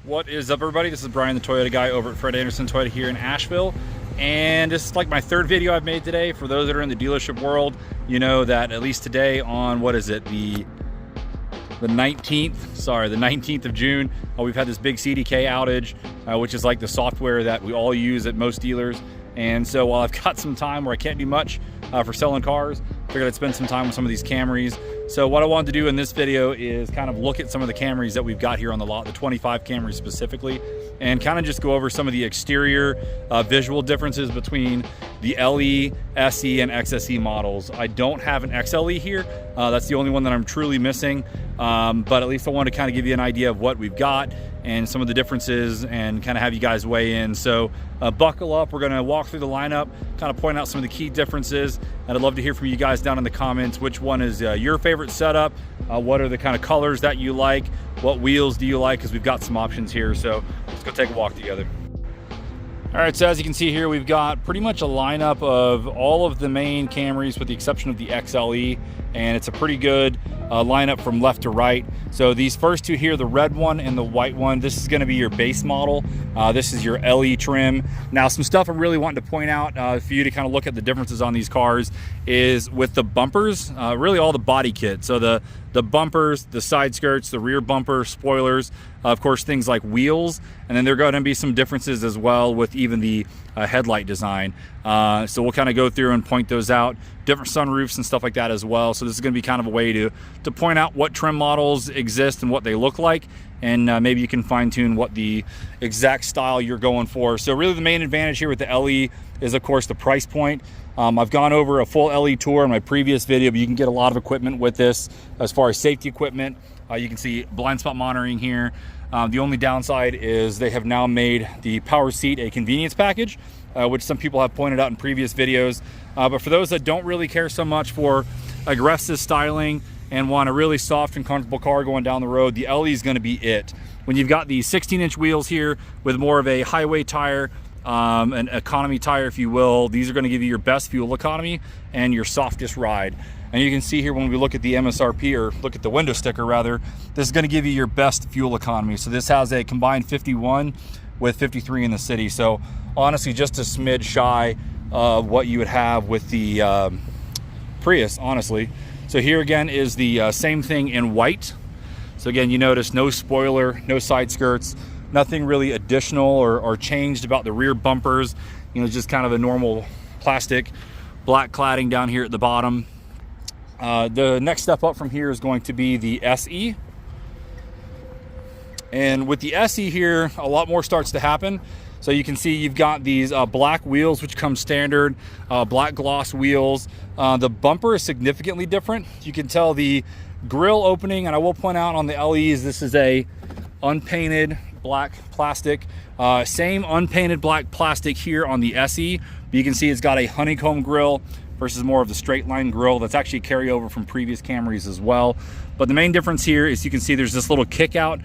What is up, everybody? This is Brian, the Toyota guy over at Fred Anderson Toyota here in Asheville. And this is like my third video I've made today. For those that are in the dealership world, you know that at least today on, what is it, the 19th of June, we've had this big CDK outage, which is like the software that we all use at most dealers. And so while I've got some time where I can't do much for selling cars, I figured I'd spend some time with some of these Camrys. So what I wanted to do in this video is kind of look at some of the Camrys that we've got here on the lot, the 25 Camrys specifically, and kind of just go over some of the exterior visual differences between the LE, SE, and XSE models. I don't have an XLE here. That's the only one that I'm truly missing. But at least I want to kind of give you an idea of what we've got and some of the differences and kind of have you guys weigh in. So buckle up. We're going to walk through the lineup, kind of point out some of the key differences. And I'd love to hear from you guys down in the comments. Which one is your favorite setup? What are the kind of colors that you like? What wheels do you like? Because we've got some options here. So let's go take a walk together. All right, so as you can see here, we've got pretty much a lineup of all of the main Camrys with the exception of the XLE, and it's a pretty good lineup from left to right. So these first two here, the red one and the white one, this is gonna be your base model. This is your LE trim. Now, some stuff I'm really wanting to point out for you to kind of look at the differences on these cars is with the bumpers, really all the body kit. So the bumpers, the side skirts, the rear bumper, spoilers, of course, things like wheels, and then there are going to be some differences as well with even the headlight design. So we'll kind of go through and point those out, different sunroofs and stuff like that as well. So this is going to be kind of a way to point out what trim models exist and what they look like, and maybe you can fine tune what the exact style you're going for. So really the main advantage here with the LE is, of course, the price point. I've gone over a full LE tour in my previous video, but you can get a lot of equipment with this as far as safety equipment. You can see blind spot monitoring here. The only downside is they have now made the power seat a convenience package, which some people have pointed out in previous videos. But for those that don't really care so much for aggressive styling and want a really soft and comfortable car going down the road, the LE is going to be it. When you've got the 16-inch wheels here with more of a highway tire, an economy tire, if you will, these are going to give you your best fuel economy and your softest ride. And you can see here when we look at the MSRP, or look at the window sticker rather, this is going to give you your best fuel economy. So this has a combined 51 with 53 in the city. So honestly, just a smidge shy of what you would have with the Prius, honestly. So here again is the same thing in white. So again, you notice no spoiler, no side skirts, nothing really additional or changed about the rear bumpers. You know, just kind of a normal plastic black cladding down here at the bottom. The next step up from here is going to be the SE. And with the SE here, a lot more starts to happen. So you can see you've got these black wheels, which come standard, black gloss wheels. The bumper is significantly different. You can tell the grille opening, and I will point out on the LEs, this is a unpainted black plastic. Same unpainted black plastic here on the SE, but you can see it's got a honeycomb grille versus more of the straight line grille. That's actually carryover from previous Camrys as well. But the main difference here is you can see there's this little kick out,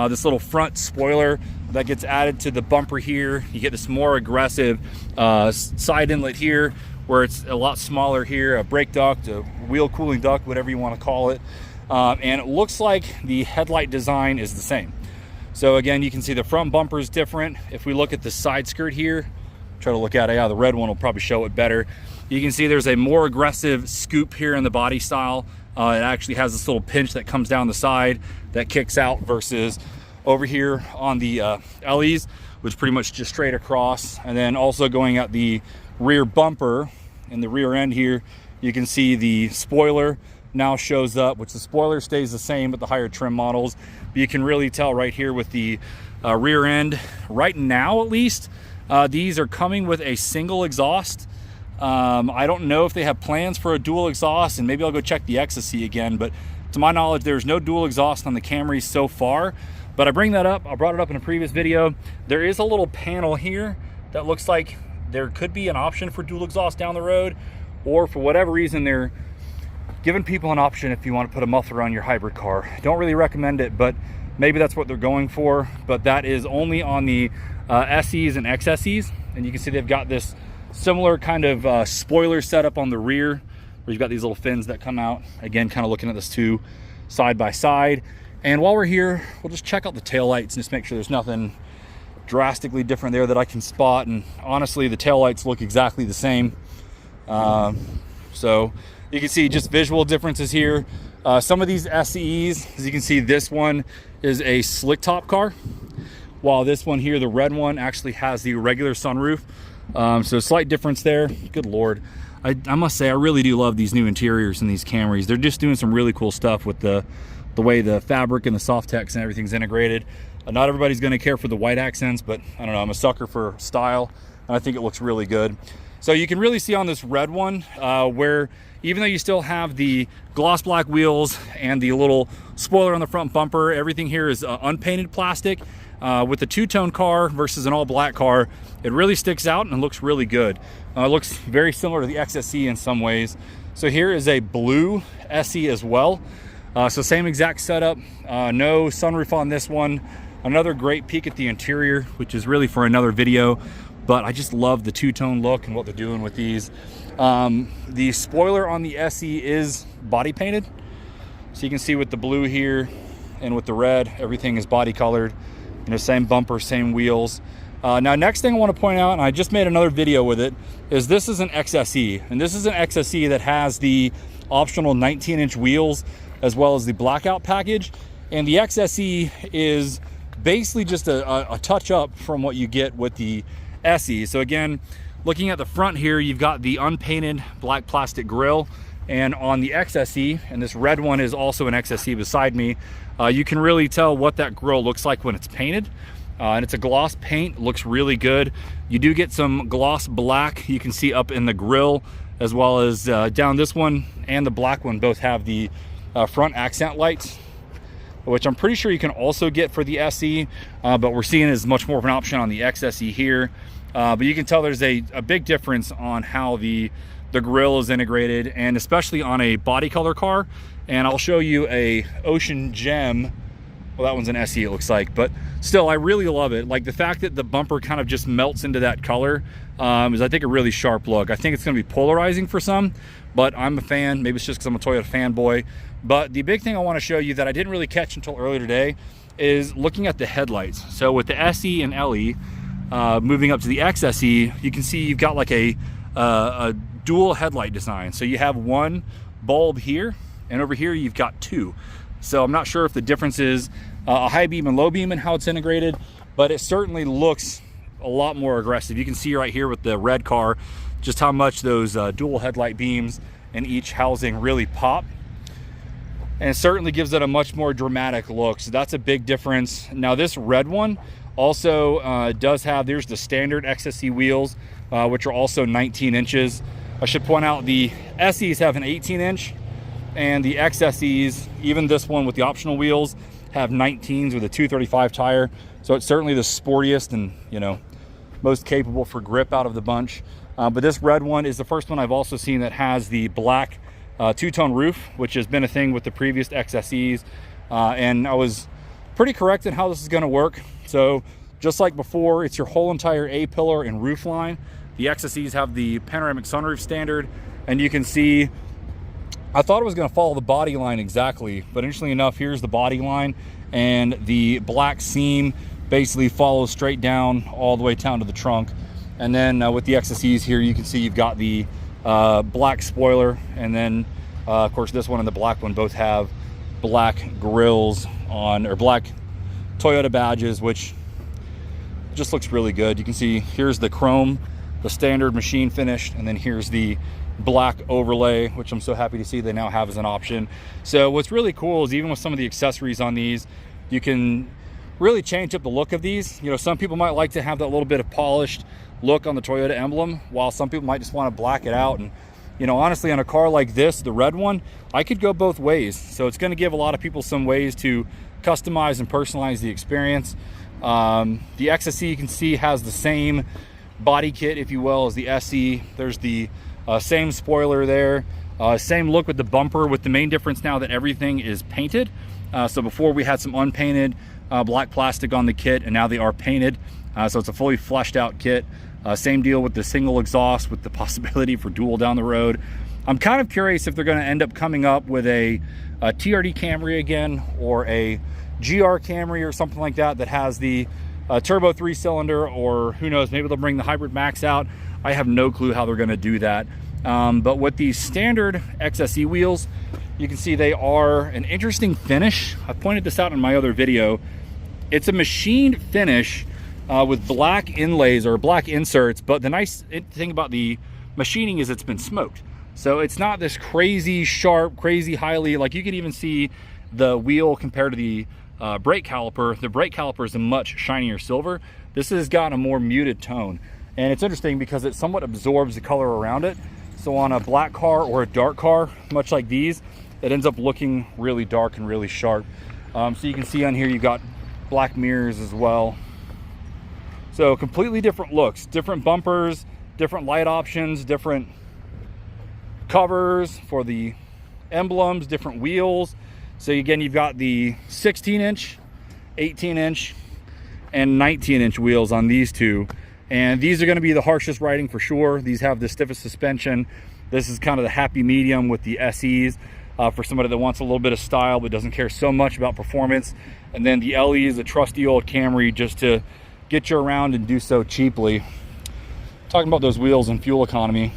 this little front spoiler that gets added to the bumper here. You get this more aggressive side inlet here, where it's a lot smaller here, a brake duct, a wheel cooling duct, whatever you want to call it. And it looks like the headlight design is the same. So again, you can see the front bumper is different. If we look at the side skirt here, try to look at it, yeah, the red one will probably show it better. You can see there's a more aggressive scoop here in the body style. It actually has this little pinch that comes down the side that kicks out, versus over here on the LEs, which pretty much just straight across. And then also going at the rear bumper in the rear end here, you can see the spoiler now shows up, which the spoiler stays the same with the higher trim models. But you can really tell right here with the rear end, right now at least, these are coming with a single exhaust. I don't know if they have plans for a dual exhaust, and maybe I'll go check the XSE again, but to my knowledge, there's no dual exhaust on the Camry so far. But I bring that up, I brought it up in a previous video. There is a little panel here that looks like there could be an option for dual exhaust down the road, or for whatever reason, they're giving people an option if you want to put a muffler on your hybrid car. I don't really recommend it, but maybe that's what they're going for. But that is only on the SEs and XSEs. And you can see they've got this similar kind of spoiler setup on the rear, where you've got these little fins that come out. Again, kind of looking at this two side by side. And while we're here, we'll just check out the taillights and just make sure there's nothing drastically different there that I can spot. And honestly, the taillights look exactly the same. So you can see just visual differences here. Some of these SEs, as you can see, this one is a slick top car, while this one here, the red one, actually has the regular sunroof. So slight difference there. Good Lord. I must say, I really do love these new interiors in these Camrys. They're just doing some really cool stuff with the way the fabric and the soft text and everything's integrated. Not everybody's going to care for the white accents, but I don't know, I'm a sucker for style, and I think it looks really good. So you can really see on this red one where even though you still have the gloss black wheels and the little spoiler on the front bumper, everything here is unpainted plastic. With the two-tone car versus an all-black car, it really sticks out and looks really good. It looks very similar to the XSE in some ways. So here is a blue SE as well. So same exact setup, no sunroof on this one. Another great peek at the interior, which is really for another video, but I just love the two-tone look and what they're doing with these. The spoiler on the SE is body painted. So you can see with the blue here and with the red, everything is body colored. You know, same bumper, same wheels. Now, next thing I want to point out, and I just made another video with it, is this is an XSE. And this is an XSE that has the optional 19-inch wheels as well as the blackout package. And the XSE is basically just a touch up from what you get with the SE. So again, looking at the front here, you've got the unpainted black plastic grille. And on the XSE, and this red one is also an XSE beside me, you can really tell what that grille looks like when it's painted. And it's a gloss paint, looks really good. You do get some gloss black you can see up in the grille, as well as down this one and the black one both have the front accent lights, which I'm pretty sure you can also get for the SE, but we're seeing is much more of an option on the XSE here. But you can tell there's a big difference on how the grille is integrated, and especially on a body color car. And I'll show you a Ocean Gem. Well, that one's an SE, it looks like, but still, I really love it. Like the fact that the bumper kind of just melts into that color is, I think, a really sharp look. I think it's going to be polarizing for some, but I'm a fan. Maybe it's just because I'm a Toyota fanboy. But the big thing I want to show you that I didn't really catch until earlier today is looking at the headlights. So with the SE and LE, moving up to the XSE, you can see you've got like a dual headlight design. So you have one bulb here, and over here you've got two. So I'm not sure if the difference is a high beam and low beam and how it's integrated, but it certainly looks a lot more aggressive. You can see right here with the red car just how much those dual headlight beams in each housing really pop. And it certainly gives it a much more dramatic look. So that's a big difference. Now this red one also does have, there's the standard XSE wheels, which are also 19 inches. I should point out the SEs have an 18-inch, and the XSEs, even this one with the optional wheels, have 19s with a 235 tire. So it's certainly the sportiest and, you know, most capable for grip out of the bunch. But this red one is the first one I've also seen that has the black two-tone roof, which has been a thing with the previous XSEs. And I was pretty correct in how this is going to work. So just like before, it's your whole entire A-pillar and roof line. The XSEs have the panoramic sunroof standard, and you can see, I thought it was going to follow the body line exactly, but interestingly enough, here's the body line, and the black seam basically follows straight down all the way down to the trunk. And then with the XSEs here, you can see you've got the black spoiler, and then of course this one and the black one both have black grills on, or black Toyota badges, which just looks really good. You can see here's the chrome, the standard machine finished, and then here's the black overlay, which I'm so happy to see they now have as an option. So what's really cool is even with some of the accessories on these, you can really change up the look of these. You know, some people might like to have that little bit of polished look on the Toyota emblem, while some people might just want to black it out. And you know, honestly, on a car like this, the red one, I could go both ways. So it's going to give a lot of people some ways to customize and personalize the experience. The XSE, you can see, has the same body kit, if you will, as the SE. There's the same spoiler there, same look with the bumper, with the main difference now that everything is painted. So before we had some unpainted black plastic on the kit, and now they are painted. So it's a fully fleshed out kit. Same deal with the single exhaust, with the possibility for dual down the road. I'm kind of curious if they're going to end up coming up with a a TRD Camry again, or a GR Camry or something like that, that has the turbo 3-cylinder, or who knows, maybe they'll bring the hybrid max out. I have no clue how they're going to do that. But with these standard XSE wheels, you can see they are an interesting finish. I pointed this out in my other video. It's a machined finish with black inlays or black inserts, but the nice thing about the machining is it's been smoked. So it's not this crazy sharp, crazy highly, like you can even see the wheel compared to the brake caliper. The brake caliper is a much shinier silver. This has got a more muted tone. And it's interesting because it somewhat absorbs the color around it. So on a black car or a dark car, much like these, it ends up looking really dark and really sharp. So you can see on here, you've got black mirrors as well. So completely different looks, different bumpers, different light options, different covers for the emblems, different wheels. So again, you've got the 16-inch, 18-inch, and 19-inch wheels on these two. And these are going to be the harshest riding for sure. These have the stiffest suspension. This is kind of the happy medium with the SEs for somebody that wants a little bit of style but doesn't care so much about performance. And then the LE is a trusty old Camry just to get you around and do so cheaply. Talking about those wheels and fuel economy.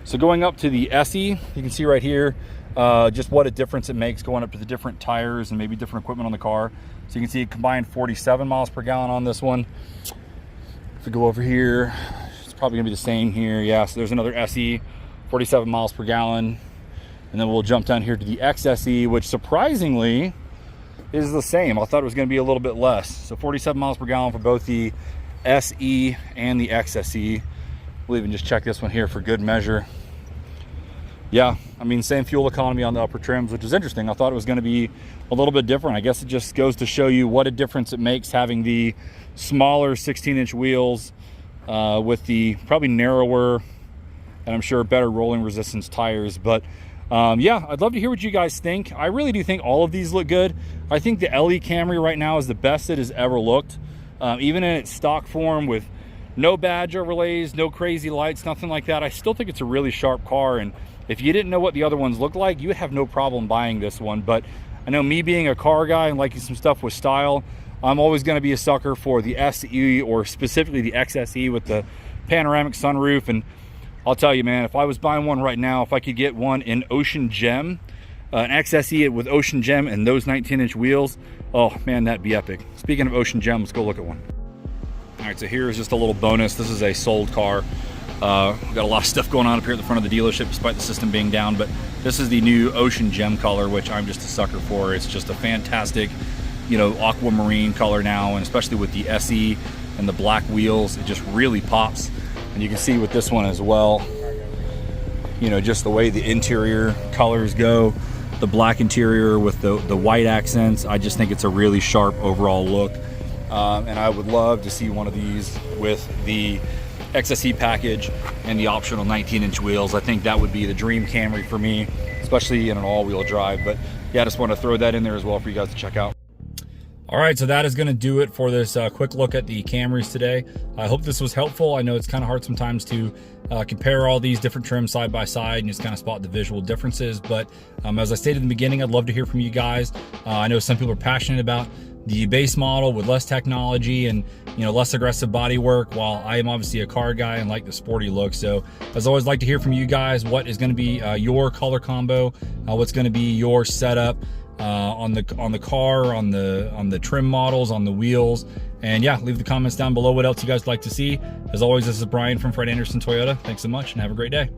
So going up to the SE, you can see right here just what a difference it makes going up to the different tires and maybe different equipment on the car. So you can see it combined 47 miles per gallon on this one. If we go over here, it's probably gonna be the same here. Yeah, so there's another SE, 47 miles per gallon. And then we'll jump down here to the XSE, which surprisingly is the same. I thought it was gonna be a little bit less. So 47 miles per gallon for both the SE and the XSE. We'll even just check this one here for good measure. Yeah, I mean, same fuel economy on the upper trims, which is interesting. I thought it was gonna be a little bit different. I guess it just goes to show you what a difference it makes having the smaller 16-inch wheels with the probably narrower and I'm sure better rolling resistance tires. But yeah, I'd love to hear what you guys think. I really do think all of these look good. I think the LE Camry right now is the best it has ever looked, even in its stock form with no badge overlays, no crazy lights, nothing like that. I still think it's a really sharp car, and if you didn't know what the other ones look like, you would have no problem buying this one. But I know, me being a car guy and liking some stuff with style, I'm always going to be a sucker for the SE, or specifically the XSE with the panoramic sunroof. And I'll tell you, man, if I was buying one right now, if I could get one in Ocean Gem, an XSE with Ocean Gem and those 19-inch wheels, oh man, that'd be epic. Speaking of Ocean Gem, let's go look at one. All right, so here is just a little bonus. This is a sold car. We've got a lot of stuff going on up here at the front of the dealership despite the system being down, but this is the new Ocean Gem color, which I'm just a sucker for. It's just a fantastic, you know, aquamarine color now, and especially with the SE and the black wheels, it just really pops. And you can see with this one as well, you know, just the way the interior colors go, the black interior with the white accents. I just think it's a really sharp overall look. And I would love to see one of these with the XSE package and the optional 19-inch wheels. I think that would be the dream Camry for me, especially in an all-wheel drive. But yeah, I just want to throw that in there as well for you guys to check out. All right, so that is going to do it for this quick look at the Camrys today. I hope this was helpful. I know it's kind of hard sometimes to compare all these different trims side by side and just kind of spot the visual differences. But as I stated in the beginning, I'd love to hear from you guys. I know some people are passionate about the base model with less technology and, you know, less aggressive body work, while I am obviously a car guy and like the sporty look. So as always, like to hear from you guys, what is going to be your color combo, what's going to be your setup on the car, on the trim models, on the wheels. And yeah, leave the comments down below what else you guys like to see. As always, this is Brian from Fred Anderson Toyota. Thanks so much and have a great day.